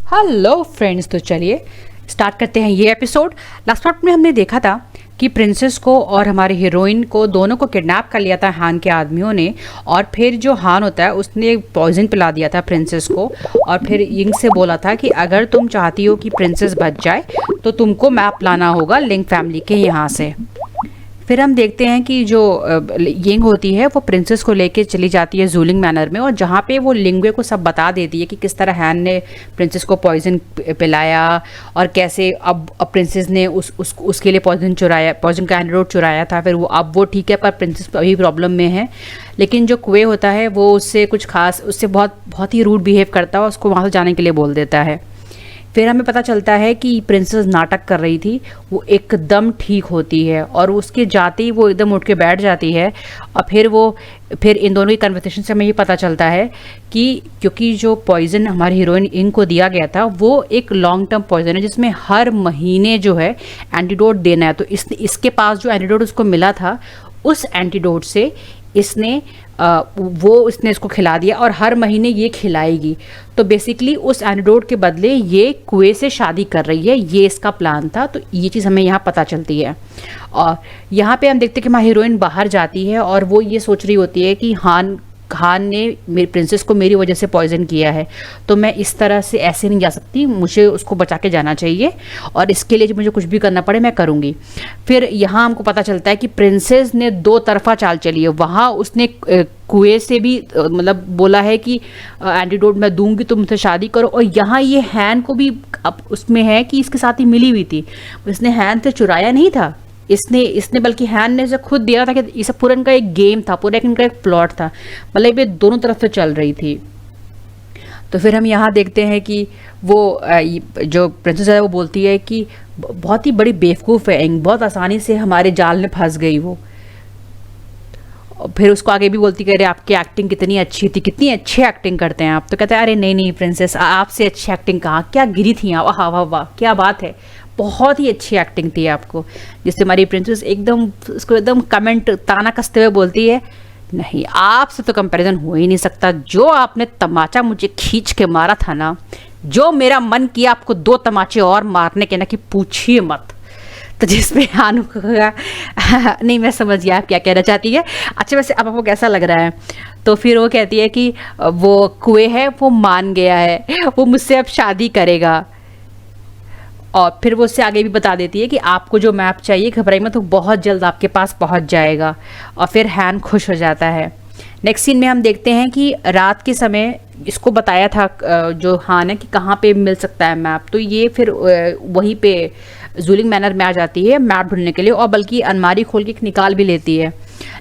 Hello friends, तो चलिए start करते हैं ये एपिसोड। लास्ट पार्ट में हमने देखा था कि प्रिंसेस को और हमारे हीरोइन को दोनों को किडनैप कर लिया था हान के आदमियों ने, और फिर जो हान होता है उसने पॉइजन पिला दिया था प्रिंसेस को, और फिर यिंग से बोला था कि अगर तुम चाहती हो कि प्रिंसेस बच जाए तो तुमको मैप लाना होगा लिंग फैमिली के यहाँ से। फिर हम देखते हैं कि जो यिंग होती है वो प्रिंसेस को लेके चली जाती है जूलिंग मैनर में, और जहाँ पे वो लिंग्वे को सब बता देती है कि किस तरह हैन ने प्रिंसेस को पॉइजन पिलाया और कैसे अब प्रिंसेस ने उसके लिए पॉइजन का एंटीडोट चुराया था। फिर वो अब वो ठीक है, पर प्रिंसेस अभी प्रॉब्लम में है। लेकिन जो कुए होता है वो उससे कुछ खास, उससे बहुत ही रूड बिहेव करता है और उसको वहाँ से जाने के लिए बोल देता है। फिर हमें पता चलता है कि प्रिंसेस नाटक कर रही थी, वो एकदम ठीक होती है और उसके जाते ही वो एकदम उठ के बैठ जाती है। और फिर इन दोनों की कन्वर्सेशन से हमें ये पता चलता है कि क्योंकि जो पॉइजन हमारी हीरोइन यिंग को दिया गया था वो एक लॉन्ग टर्म पॉइजन है जिसमें हर महीने जो है एंटीडोट देना है। तो इसके पास जो एंटीडोट उसको मिला था उस एंटीडोट से इसने इसको खिला दिया और हर महीने ये खिलाएगी। तो बेसिकली उस एंटीडोट के बदले ये कुएं से शादी कर रही है, ये इसका प्लान था। तो ये चीज़ हमें यहाँ पता चलती है। और यहाँ पे हम देखते हैं कि हमारी हीरोइन बाहर जाती है और वो ये सोच रही होती है कि हान ने मेरी प्रिंसेस को मेरी वजह से पॉइजन किया है, तो मैं इस तरह से ऐसे नहीं जा सकती, मुझे उसको बचा के जाना चाहिए और इसके लिए मुझे कुछ भी करना पड़े मैं करूँगी। फिर यहाँ हमको पता चलता है कि प्रिंसेस ने दो तरफा चाल चली है। वहाँ उसने कुएं से भी मतलब बोला है कि एंटीडोट मैं दूंगी, तुम मुझसे शादी करो, और यहाँ ये हैन को भी अब उसमें है कि इसके साथ ही मिली हुई थी, इसने हैन से चुराया नहीं था, इसने बल्कि हैन ने इसे खुद दिया था कि ये सब पूरा इनका एक गेम था, पूरा इनका एक प्लॉट था, मतलब ये दोनों तरफ से चल रही थी। तो फिर हम यहाँ देखते हैं कि वो जो प्रिंसेस है वो बोलती है कि बहुत ही बड़ी बेवकूफ़ है यिंग, बहुत आसानी से हमारे जाल में फंस गई वो। फिर उसको आगे भी बोलती कि अरे आपकी एक्टिंग कितनी अच्छी थी, कितनी अच्छी एक्टिंग करते हैं आप। तो कहते हैं अरे नहीं प्रिंसेस, आपसे अच्छी एक्टिंग कहाँ, क्या गिरी थी आप, वाह वाह वाह क्या बात है, बहुत ही अच्छी एक्टिंग थी आपको। जिससे हमारी प्रिंसेस एकदम उसको एकदम कमेंट ताना कसते हुए बोलती है नहीं आपसे तो कंपैरिजन हो ही नहीं सकता, जो आपने तमाचा मुझे खींच के मारा था ना, जो मेरा मन किया आपको दो तमाचे और मारने के ना कि पूछिए मत। तो जिसपे हानू को कहा नहीं मैं समझ गया आप क्या कहना चाहती है, अच्छा वैसे अब आपको कैसा लग रहा है। तो फिर वो कहती है कि वो कुएं है वो मान गया है, वो मुझसे अब शादी करेगा। और फिर वो उससे आगे भी बता देती है कि आपको जो मैप चाहिए घबराइए मत, तो बहुत जल्द आपके पास पहुंच जाएगा। और फिर हैन खुश हो जाता है। नेक्स्ट सीन में हम देखते हैं कि रात के समय इसको बताया था जो हान है कि कहाँ पे मिल सकता है मैप। तो ये फिर वहीं पे जूलिंग मैनर में आ जाती है मैप ढूंढने के लिए, और बल्कि अलमारी खोल के निकाल भी लेती है।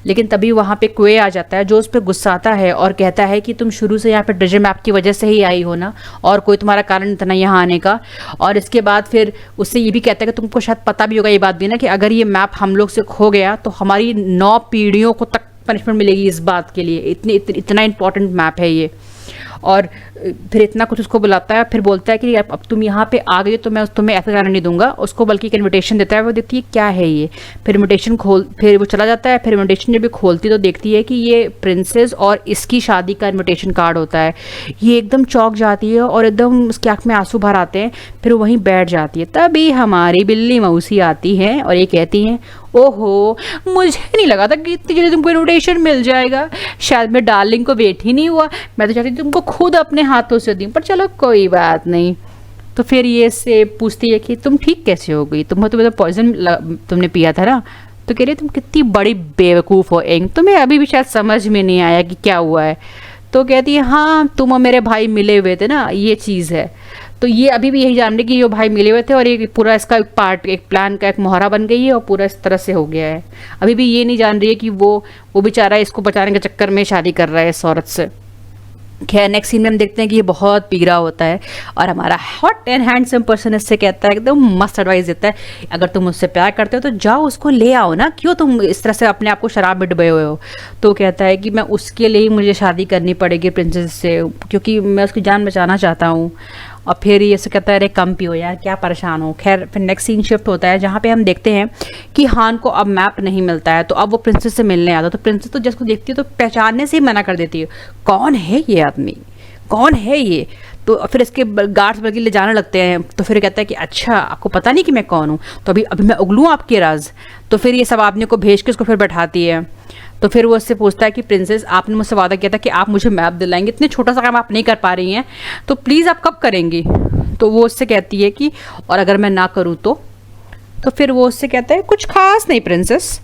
लेकिन तभी वहाँ पे कुएं आ जाता है जो उस पर गुस्साता है और कहता है कि तुम शुरू से यहाँ पे ट्रेजर मैप की वजह से ही आई हो ना, और कोई तुम्हारा कारण इतना यहाँ आने का। और इसके बाद फिर उससे ये भी कहता है कि तुमको शायद पता भी होगा ये बात भी ना कि अगर ये मैप हम लोग से खो गया तो हमारी 9 पीढ़ियों को तक पनिशमेंट मिलेगी इस बात के लिए, इतना इंपॉर्टेंट मैप है ये। और फिर इतना कुछ उसको बुलाता है, फिर बोलता है कि अब तुम यहाँ पे आ गई तो मैं तुम्हें ऐसा जाने नहीं दूंगा। उसको बल्कि एक इन्विटेशन देता है, वो देखती है क्या है ये, फिर इन्विटेशन फिर वो चला जाता है। फिर इन्विटेशन जब भी खोलती तो देखती है कि ये प्रिंसेस और इसकी शादी का इन्विटेशन कार्ड होता है। ये एकदम चौंक जाती है और एकदम उसकी आँख में आंसू भर आते हैं, फिर वहीं बैठ जाती है। तभी हमारी बिल्ली मौसी आती है और ये कहती हैं ओहो मुझे नहीं लगा था कि इतनी जल्दी तुमको इन्विटेशन मिल जाएगा, शायद मैं डार्लिंग को वेट ही नहीं हुआ, मैं तो चाहती थी तुमको खुद अपने हाथों से दूं, पर चलो कोई बात नहीं। तो फिर ये से पूछती है कि तुम ठीक कैसे हो गई, तुम्हें तो पॉइजन तुमने पिया था ना। तो कह रही तुम कितनी बड़ी बेवकूफ़ हो यिंग, तुम्हें अभी भी शायद समझ में नहीं आया कि क्या हुआ है। तो कहती है हाँ तुम और मेरे भाई मिले हुए थे ना, ये चीज़ है। तो ये अभी भी यही जान रही कि ये भाई मिले हुए थे और ये पूरा इसका एक पार्ट, एक प्लान का एक मोहरा बन गई है और पूरा इस तरह से हो गया है। अभी भी ये नहीं जान रही है कि वो बेचारा इसको बचाने के चक्कर में शादी कर रहा है इस औरत से। खैर नेक्स्ट सीन में हम देखते हैं कि ये बहुत पीरा होता है और हमारा हॉट एंड हैंडसम पर्सन इससे कहता है, एकदम मस्त एडवाइस देता है, अगर तुम उससे प्यार करते हो तो जाओ उसको ले आओ ना, क्यों तुम इस तरह से अपने आप को शराब में डुबे हुए हो। तो कहता है कि मैं उसके लिए ही मुझे शादी करनी पड़ेगी प्रिंसेस से, क्योंकि मैं उसकी जान बचाना चाहता हूँ। और फिर ये से कहता है अरे कम पियो यार क्या परेशान हो। खैर फिर नेक्स्ट सीन शिफ्ट होता है जहाँ पे हम देखते हैं कि हान को अब मैप नहीं मिलता है, तो अब वो प्रिंसेस से मिलने आता है। तो प्रिंसेस तो जिसको देखती है तो पहचानने से ही मना कर देती है, कौन है ये आदमी, कौन है ये। तो फिर इसके गार्ड्स बल्कि ले जाने लगते हैं। तो फिर कहता है कि अच्छा आपको पता नहीं कि मैं कौन हूँ, तो अभी अभी मैं उगलूँ आपके राज। तो फिर ये सब आदमी को भेज के उसको फिर बैठाती है। तो फिर वो उससे पूछता है कि प्रिंसेस आपने मुझसे वादा किया था कि आप मुझे मैप दिलाएंगे, इतने छोटा सा काम आप नहीं कर पा रही हैं, तो प्लीज़ आप कब करेंगी। तो वो उससे कहती है कि और अगर मैं ना करूँ तो फिर वो उससे कहता है कुछ खास नहीं प्रिंसेस,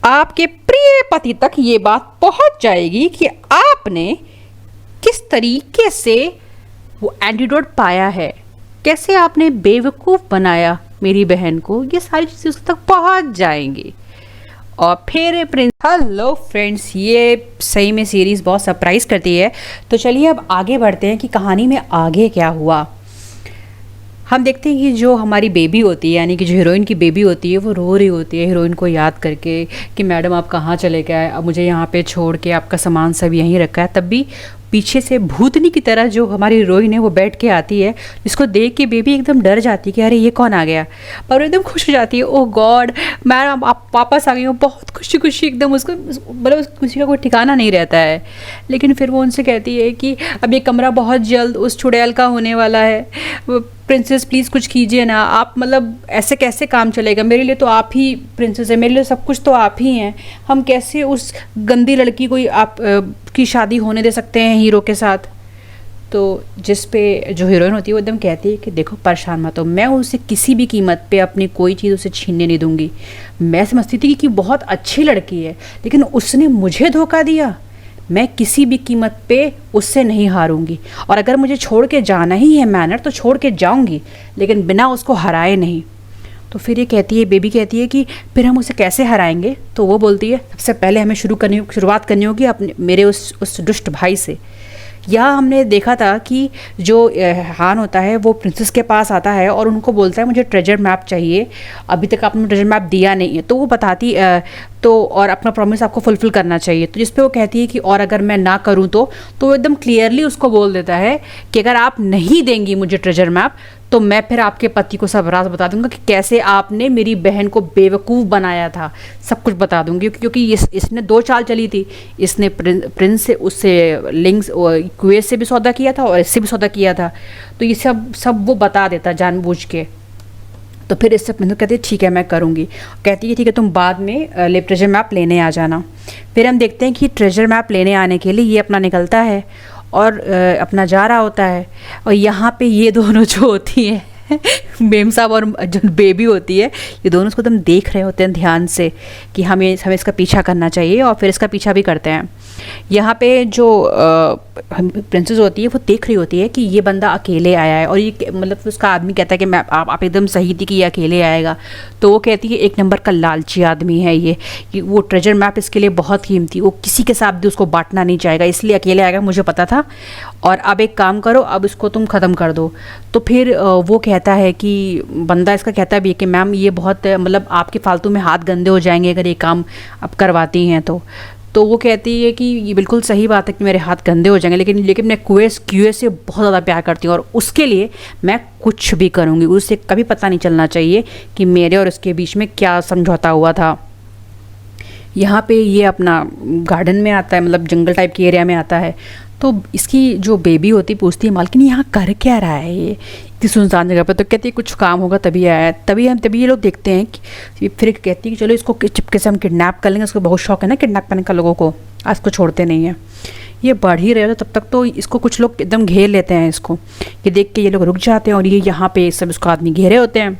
आपके प्रिय पति तक ये बात पहुंच जाएगी कि आपने किस तरीके से वो एंटीडोट पाया है, कैसे आपने बेवकूफ़ बनाया मेरी बहन को, ये सारी चीज़ें उस तक पहुंच जाएंगी। और फिर प्रिंस हेलो फ्रेंड्स, ये सही में सीरीज़ बहुत सरप्राइज़ करती है। तो चलिए अब आगे बढ़ते हैं कि कहानी में आगे क्या हुआ। हम देखते हैं कि जो हमारी बेबी होती है, यानी कि जो हीरोइन की बेबी होती है, वो रो रही होती है हीरोइन को याद करके कि मैडम आप कहाँ चले गए, अब मुझे यहाँ पे छोड़ के, आपका सामान सब यहीं रखा है। तब भी पीछे से भूतनी की तरह जो हमारी हीरोइन है वो बैठ के आती है, जिसको देख के बेबी एकदम डर जाती है कि अरे ये कौन आ गया, पर वो एकदम खुश हो जाती है, ओह गॉड मैडम आप वापस आ गई हो, बहुत खुशी खुशी एकदम उसको, मतलब उस खुशी का कोई ठिकाना नहीं रहता है। लेकिन फिर वो उनसे कहती है कि अब ये कमरा बहुत जल्द उस चुड़ैल का होने वाला है, प्रिंसेस प्लीज़ कुछ कीजिए ना आप, मतलब ऐसे कैसे काम चलेगा, मेरे लिए तो आप ही प्रिंसेस है, मेरे लिए सब कुछ तो आप ही हैं, हम कैसे उस गंदी लड़की को आप की शादी होने दे सकते हैं हीरो के साथ। तो जिस पे जो हीरोइन होती है वो एकदम कहती है कि देखो परेशान मत हो, मैं उसे किसी भी कीमत पे अपनी कोई चीज़ उसे छीनने नहीं दूंगी। मैं समझती थी कि बहुत अच्छी लड़की है, लेकिन उसने मुझे धोखा दिया, मैं किसी भी कीमत पे उससे नहीं हारूंगी, और अगर मुझे छोड़ के जाना ही है मैनर तो छोड़ के जाऊंगी, लेकिन बिना उसको हराए नहीं। तो फिर ये कहती है, बेबी कहती है कि फिर हम उसे कैसे हराएंगे। तो वो बोलती है सबसे पहले हमें शुरुआत करनी होगी अपने मेरे उस दुष्ट भाई से। यहाँ हमने देखा था कि जो हान होता है वो प्रिंसेस के पास आता है और उनको बोलता है मुझे ट्रेजर मैप चाहिए, अभी तक आपने ट्रेजर मैप दिया नहीं है। तो वो बताती तो और अपना प्रॉमिस आपको फुलफिल करना चाहिए। तो जिस पे वो कहती है कि और अगर मैं ना करूँ तो वो एकदम क्लियरली उसको बोल देता है कि अगर आप नहीं देंगी मुझे ट्रेजर मैप तो मैं फिर आपके पति को सब राज बता दूंगा कि कैसे आपने मेरी बहन को बेवकूफ़ बनाया था, सब कुछ बता दूंगी। क्योंकि इसने 2 चाल चली थी, इसने प्रिंस से उससे लिंक्स कुएस से भी सौदा किया था और इससे भी सौदा किया था, तो ये सब वो बता देता जानबूझ के। तो फिर इससे प्रिंस कहती है ठीक है मैं करूँगी, कहती है ठीक है तुम बाद में ट्रेजर मैप लेने आ जाना। फिर हम देखते हैं कि ट्रेजर मैप लेने आने के लिए ये अपना निकलता है और अपना जा रहा होता है। और यहाँ पे ये दोनों जो होती हैं मेम साहब और जो बेबी होती है, ये दोनों उसको एकदम देख रहे होते हैं ध्यान से कि हमें इसका पीछा करना चाहिए, और फिर इसका पीछा भी करते हैं। यहाँ पे जो प्रिंसेस होती है वो देख रही होती है कि ये बंदा अकेले आया है, और ये मतलब उसका आदमी कहता है कि मैं आप एकदम सही थी कि ये अकेले आएगा। तो वो कहती है 1 नंबर का लालची आदमी है ये, कि वो ट्रेजर मैप इसके लिए बहुत कीमती, वो किसी के साथ भी उसको बांटना नहीं चाहेगा, इसलिए अकेले आएगा, मुझे पता था, और अब एक काम करो अब इसको तुम ख़त्म कर दो। तो फिर वो कहता है कि बंदा इसका कहता भी है कि मैम ये बहुत मतलब आपके फालतू में हाथ गंदे हो जाएंगे अगर ये काम आप करवाती हैं तो वो कहती है कि ये बिल्कुल सही बात है कि मेरे हाथ गंदे हो जाएंगे, लेकिन मैं क्यूए से बहुत ज़्यादा प्यार करती हूँ और उसके लिए मैं कुछ भी करूँगी, उसे कभी पता नहीं चलना चाहिए कि मेरे और उसके बीच में क्या समझौता हुआ था। यहाँ पे ये अपना गार्डन में आता है, मतलब जंगल टाइप के एरिया में आता है। तो इसकी जो बेबी होती पूछती है मालकिन यहाँ कर क्या रहा है ये इतनी सुनसान जगह पर। तो कहती है कुछ काम होगा तभी आया है। तभी ये लोग देखते हैं कि फिर कहती है कि चलो इसको चुपके से हम किडनैप कर लेंगे, उसको बहुत शौक है ना किडनैप करने का लोगों को, आज इसको छोड़ते नहीं हैं। ये बढ़ ही रहे हो तब तक तो इसको कुछ लोग एकदम घेर लेते हैं इसको, ये देख के ये लोग रुक जाते हैं और ये यहाँ पे सब इसको आदमी घेरे होते हैं।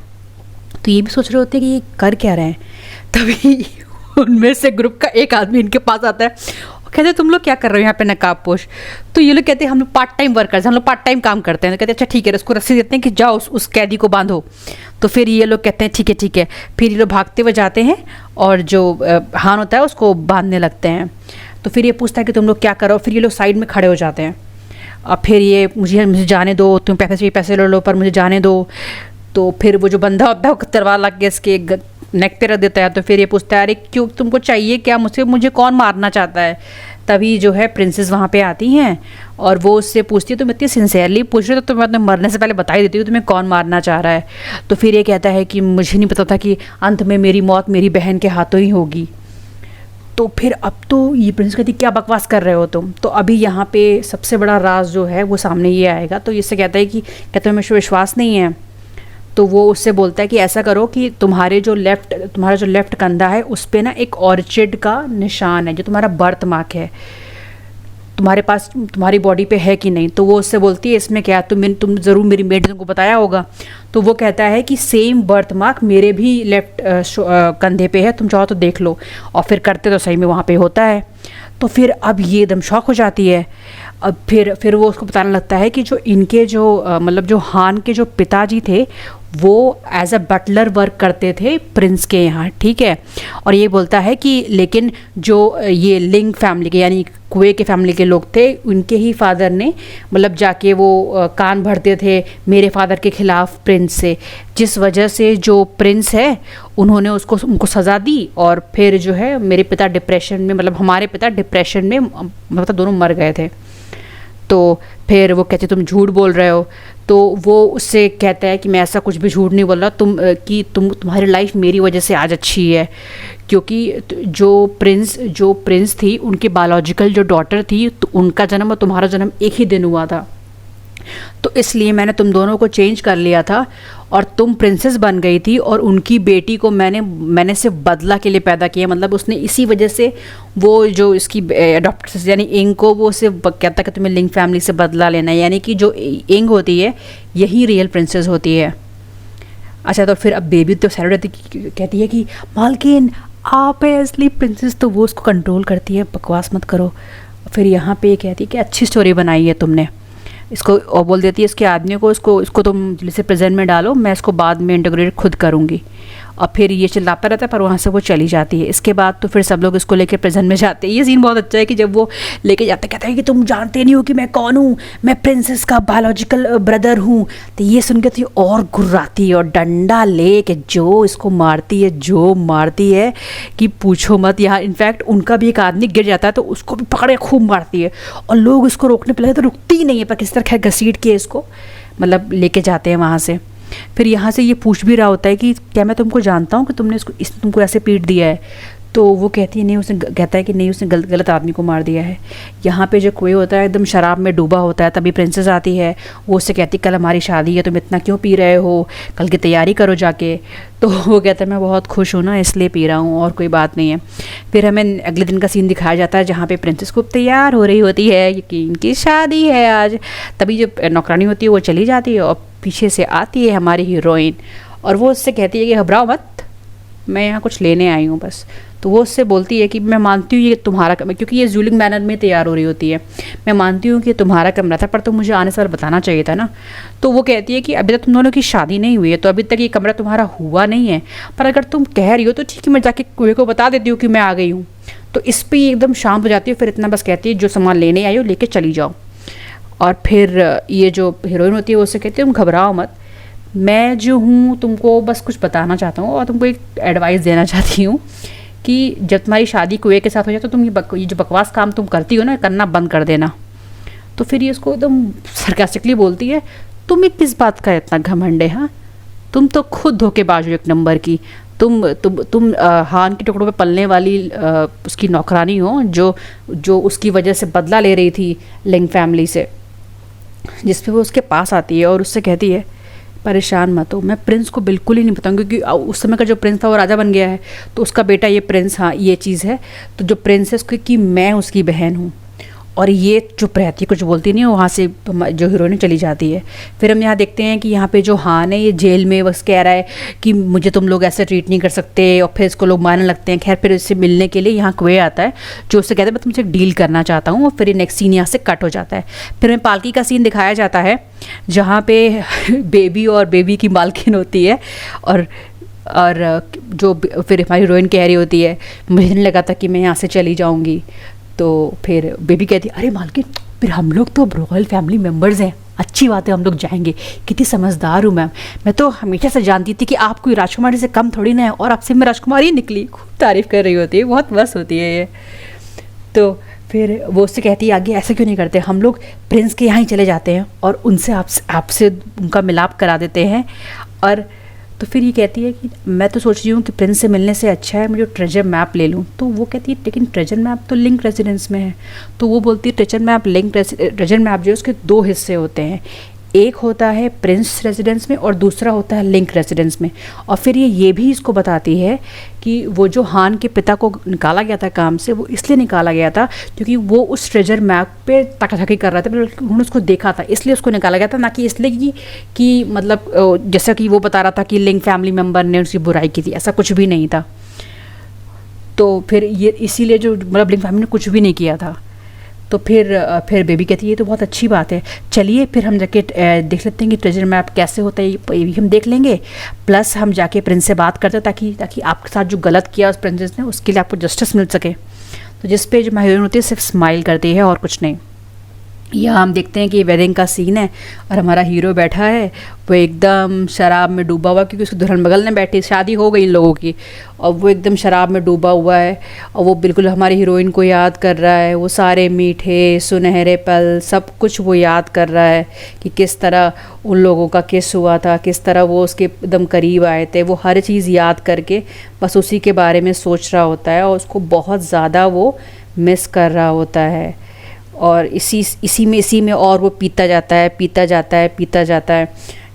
तो ये भी सोच रहे होते हैं कि ये कर क्या रहे हैं। तभी उनमें से ग्रुप का एक आदमी इनके पास आता है, कहते तुम लोग क्या कर रहे हो यहाँ पे नकाब पोश। तो ये लोग कहते हैं हम लोग पार्ट टाइम वर्कर्स, हम लोग पार्ट टाइम काम करते हैं। तो कहते हैं अच्छा ठीक है, उसको रस्सी देते हैं कि जाओ उस कैदी को बांधो। तो फिर ये लोग कहते हैं ठीक है। फिर ये लोग भागते हुए जाते हैं और जो हान होता है उसको बांधने लगते हैं। तो फिर ये पूछता है कि तुम लोग क्या करो। फिर ये लोग साइड में खड़े हो जाते हैं और फिर ये मुझे जाने दो, तुम पैसे ले लो पर मुझे जाने दो। तो फिर वो जो बंदा होता है वो तलवार लग के इसके नेक पे रख देता है। तो फिर ये पूछता है अरे क्यों तुमको चाहिए क्या मुझे कौन मारना चाहता है। तभी जो है प्रिंसेस वहाँ पे आती हैं और वो उससे पूछती है तुम इतनी सिंसियरली पूछ रहे हो तो मैं तुम्हें मरने से पहले बता ही देती हूँ तुम्हें कौन मारना चाह रहा है। तो फिर ये कहता है कि मुझे नहीं पता था कि अंत में मेरी मौत मेरी बहन के हाथों ही होगी। तो फिर अब तो ये प्रिंस कहती क्या बकवास कर रहे हो तुम, तो अभी यहाँ पे सबसे बड़ा राज जो है वो सामने ये आएगा। तो इससे कहता है कि क्या तुम्हें विश्वास नहीं है? तो वो उससे बोलता है कि ऐसा करो कि तुम्हारा जो लेफ्ट कंधा है उस पे ना एक ऑर्चिड का निशान है जो तुम्हारा बर्थ मार्क है, तुम्हारे पास तुम्हारी बॉडी पे है कि नहीं। तो वो उससे बोलती है इसमें क्या, तुम ज़रूर मेरी मेड ने तुमको बताया होगा। तो वो कहता है कि सेम बर्थ मार्क मेरे भी लेफ्ट कंधे पे है, तुम चाहो तो देख लो। और फिर करते तो सही में वहाँ पे होता है। तो फिर अब ये एकदम शॉक हो जाती है। अब फिर वो उसको बताने लगता है कि जो इनके जो मतलब जो हान के जो पिताजी थे वो एज अ बटलर वर्क करते थे प्रिंस के यहाँ, ठीक है। और ये बोलता है कि लेकिन जो ये लिंग फैमिली के यानी कुए के फैमिली के लोग थे उनके ही फादर ने मतलब जाके वो कान भरते थे मेरे फादर के ख़िलाफ़ प्रिंस से, जिस वजह से जो प्रिंस है उन्होंने उनको सज़ा दी। और फिर जो है मेरे पिता डिप्रेशन में मतलब हमारे पिता डिप्रेशन में मतलब दोनों मर गए थे। तो फिर वो कहते तुम झूठ बोल रहे हो। तो वो उससे कहता है कि मैं ऐसा कुछ भी झूठ नहीं बोल रहा, तुम्हारी लाइफ मेरी वजह से आज अच्छी है, क्योंकि जो प्रिंस थी उनकी बायोलॉजिकल जो डॉटर थी तो उनका जन्म और तुम्हारा जन्म एक ही दिन हुआ था, तो इसलिए मैंने तुम दोनों को चेंज कर लिया था और तुम प्रिंसेस बन गई थी। और उनकी बेटी को मैंने सिर्फ बदला के लिए पैदा किया, मतलब उसने इसी वजह से वो जो इसकी अडॉप्ट यानी इंग को वो सिर्फ कहता कि तुम्हें लिंग फैमिली से बदला लेना है, यानी कि जो इंग होती है यही रियल प्रिंसेस होती है। अच्छा, तो फिर अब बेबी तो सैड कहती है कि मालकिन आप है असली प्रिंसेस, तो वो उसको कंट्रोल करती है बकवास मत करो। फिर यहाँ पे कहती है कि अच्छी स्टोरी बनाई है तुमने इसको, और बोल देती है इसके आदमी को इसको तुम जैसे प्रेजेंट में डालो, मैं इसको बाद में इंटीग्रेट खुद करूँगी। और फिर ये चिल्लाता रहता है पर वहाँ से वो चली जाती है। इसके बाद तो फिर सब लोग इसको लेकर प्रेजेंट में जाते हैं। ये सीन बहुत अच्छा है कि जब वो लेके जाते कहते हैं कि तुम जानते नहीं हो कि मैं कौन हूँ, मैं प्रिंसेस का बायोलॉजिकल ब्रदर हूँ। तो ये सुन के तो और गुर्राती है और डंडा ले के जो इसको मारती है कि पूछो मत। यहाँ इनफैक्ट उनका भी एक आदमी गिर जाता है तो उसको भी पकड़े खूब मारती है और लोग इसको रोकने पे लगे तो रुकती ही नहीं है, पर किस तरह घसीट के इसको मतलब लेके जाते हैं वहाँ से। फिर यहाँ से ये पूछ भी रहा होता है कि क्या मैं तुमको जानता हूँ कि इसने तुमको ऐसे पीट दिया है। तो वो कहती है नहीं, कहता है कि नहीं, उसने गलत आदमी को मार दिया है। यहाँ पे जो कुएं होता है एकदम शराब में डूबा होता है, तभी प्रिंसेस आती है। वो उससे कहती कल हमारी शादी है, तुम इतना क्यों पी रहे हो, कल की तैयारी करो जाके। तो वो कहता है मैं बहुत खुश हूँ ना इसलिए पी रहा हूँ और कोई बात नहीं है। फिर हमें अगले दिन का सीन दिखाया जाता है जहाँ पे प्रिंसेस खूब तैयार हो रही होती है कि इनकी शादी है आज। तभी जो नौकरानी होती है वो चली जाती है और पीछे से आती है हमारी हीरोइन और वो उससे कहती है कि घबराओ मत, मैं यहाँ कुछ लेने आई हूँ बस। तो वो उससे बोलती है कि मैं मानती हूँ ये तुम्हारा कमरा, क्योंकि ये जूलिंग मैनर में तैयार हो रही होती है, मैं मानती हूँ कि तुम्हारा कमरा था पर तुम मुझे आने से पहले बताना चाहिए था ना। तो वो कहती है कि अभी तक तुम दोनों की शादी नहीं हुई है तो अभी तक ये कमरा तुम्हारा हुआ नहीं है, पर अगर तुम कह रही हो तो ठीक है, मैं जाके कुएं को बता देती हूँ कि मैं आ गई हूँ। तो इस पर एकदम शांत हो जाती है। फिर इतना बस कहती है जो सामान लेने आई हो लेके चली जाओ। और फिर ये जो हीरोइन होती है वो उससे कहती है तुम घबराओ मत, मैं जो हूँ तुमको बस कुछ बताना चाहता हूँ और तुमको एक एडवाइस देना चाहती हूँ कि जब तुम्हारी शादी कुएं के साथ हो जाए तो तुम ये जो बकवास काम तुम करती हो ना करना बंद कर देना। तो फिर ये उसको एकदम सरकास्टिकली बोलती है तुम्हें किस बात का इतना घमंड है, हाँ तुम तो खुद धोखेबाज हो एक नंबर की, तुम हान के टुकड़ों पे पलने वाली उसकी नौकरानी हो जो उसकी वजह से बदला ले रही थी लिंग फैमिली से। जिस पे वो उसके पास आती है और उससे कहती है परेशान मत हो, मैं प्रिंस को बिल्कुल ही नहीं बताऊंगी, क्योंकि उस समय का जो प्रिंस था वो राजा बन गया है तो उसका बेटा ये प्रिंस, हाँ ये चीज़ है। तो जो प्रिंस है उसकी कि मैं उसकी बहन हूँ। और ये चुप रहती है, कुछ बोलती नहीं है, वहाँ से जो हीरोइन चली जाती है। फिर हम यहाँ देखते हैं कि यहाँ पे जो हान है ये जेल में बस कह रहा है कि मुझे तुम लोग ऐसे ट्रीट नहीं कर सकते और फिर इसको लोग मारने लगते हैं। खैर फिर इससे मिलने के लिए यहाँ कुएं आता है जो उससे कहता है मैं तुमसे डील करना चाहता हूँ। और फिर ये नेक्स्ट सीन यहाँ से कट हो जाता है। फिर हमें पालकी का सीन दिखाया जाता है जहाँ पे बेबी और बेबी की मालकिन होती है और जो फिर हमारी हीरोइन कह रही होती है मुझे नहीं लगा था कि मैं यहाँ से चली जाऊँगी। तो फिर बेबी कहती है अरे मालकिन फिर हम लोग तो रॉयल फैमिली मेम्बर्स हैं, अच्छी बात है हम लोग जाएंगे, कितनी समझदार हूँ मैम, मैं तो हमेशा से जानती थी कि आप कोई राजकुमारी से कम थोड़ी ना है और आपसे मैं राजकुमारी ही निकली। खूब तारीफ़ कर रही होती है, बहुत मस्त होती है ये। तो फिर वो उससे कहती है आगे ऐसा क्यों नहीं करते, हम लोग प्रिंस के यहाँ ही चले जाते हैं और उनसे आपसे उनका मिलाप करा देते हैं और तो फिर ये कहती है कि मैं तो सोच रही हूँ कि प्रिंस से मिलने से अच्छा है मैं जो ट्रेजर मैप ले लूँ। तो वो कहती है लेकिन ट्रेजर मैप तो लिंक रेजिडेंस में है। तो वो बोलती है ट्रेजर मैप जो है उसके दो हिस्से होते हैं, एक होता है प्रिंस रेजिडेंस में और दूसरा होता है लिंक रेजिडेंस में। और फिर ये भी इसको बताती है कि वो जो हान के पिता को निकाला गया था काम से, वो इसलिए निकाला गया था क्योंकि वो उस ट्रेजर मैप पे तकातकी कर रहा था, बल्कि उन्होंने उसको देखा था इसलिए उसको निकाला गया था, ना कि इसलिए कि मतलब जैसा कि वो बता रहा था कि लिंक फैमिली मेम्बर ने उसकी बुराई की थी, ऐसा कुछ भी नहीं था। तो फिर ये इसीलिए जो मतलब लिंक फैमिली ने कुछ भी नहीं किया था। तो फिर बेबी कहती है ये तो बहुत अच्छी बात है, चलिए फिर हम जाके देख लेते हैं कि ट्रेजर मैप कैसे होता है, ये भी हम देख लेंगे। प्लस हम जाके प्रिंस से बात करते हैं ताकि आपके साथ जो गलत किया उस प्रिंसेस ने उसके लिए आपको जस्टिस मिल सके। तो जिस पे जो हीरोइन होती है सिर्फ स्माइल करती है और कुछ नहीं। यहाँ हम देखते हैं कि वेडिंग का सीन है और हमारा हीरो बैठा है, वो एकदम शराब में डूबा हुआ, क्योंकि उसकी दुल्हन बगल में बैठी, शादी हो गई इन लोगों की, और वो एकदम शराब में डूबा हुआ है और वो बिल्कुल हमारी हीरोइन को याद कर रहा है। वो सारे मीठे सुनहरे पल सब कुछ वो याद कर रहा है कि किस तरह उन लोगों का किस हुआ था, किस तरह वो उसके एकदम करीब आए थे। वो हर चीज़ याद करके बस उसी के बारे में सोच रहा होता है और उसको बहुत ज़्यादा वो मिस कर रहा होता है। और इसी में और वो पीता जाता है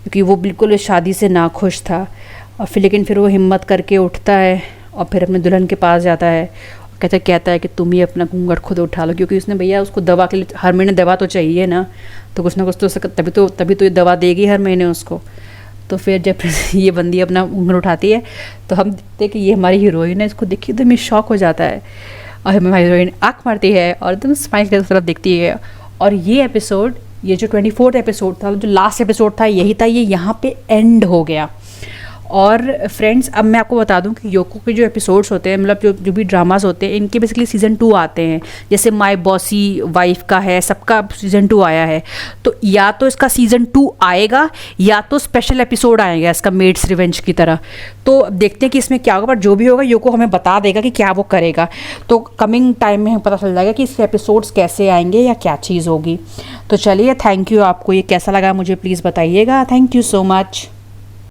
क्योंकि वो बिल्कुल शादी से नाखुश था। और फिर लेकिन फिर वो हिम्मत करके उठता है और फिर अपने दुल्हन के पास जाता है और कहता है कि तुम ही अपना घूंघट खुद उठा लो, क्योंकि उसने भैया उसको दवा के लिए हर महीने दवा तो चाहिए ना, तो कुछ ना कुछ तो तभी तो ये दवा देगी हर महीने उसको। तो फिर जब ये बंदी अपना घूंघट उठाती है तो हम देखते हैं कि ये हमारी हीरोइन है, इसको देखिए तो मैं शॉक हो जाता है और हमारी हीरोइन आँख मारती है और एकदम स्माइल की तरफ देखती है। और ये एपिसोड, ये जो 24th एपिसोड था, जो लास्ट एपिसोड था यही था, ये यहाँ पे एंड हो गया। और फ्रेंड्स अब मैं आपको बता दूं कि योको के जो एपिसोड्स होते हैं, मतलब जो भी ड्रामास होते हैं, इनके बेसिकली सीज़न 2 आते हैं। जैसे माय बॉसी वाइफ का है, सबका सीज़न 2 आया है। तो या तो इसका सीज़न 2 आएगा या तो स्पेशल एपिसोड आएगा इसका मेड्स रिवेंज की तरह। तो देखते हैं कि इसमें क्या होगा, पर जो भी होगा योको हमें बता देगा कि क्या वो करेगा। तो कमिंग टाइम में हमें पता चल जाएगा कि इसके एपिसोड्स कैसे आएंगे या क्या चीज़ होगी। तो चलिए, थैंक यू। आपको ये कैसा लगा मुझे प्लीज़ बताइएगा। Thank you so much.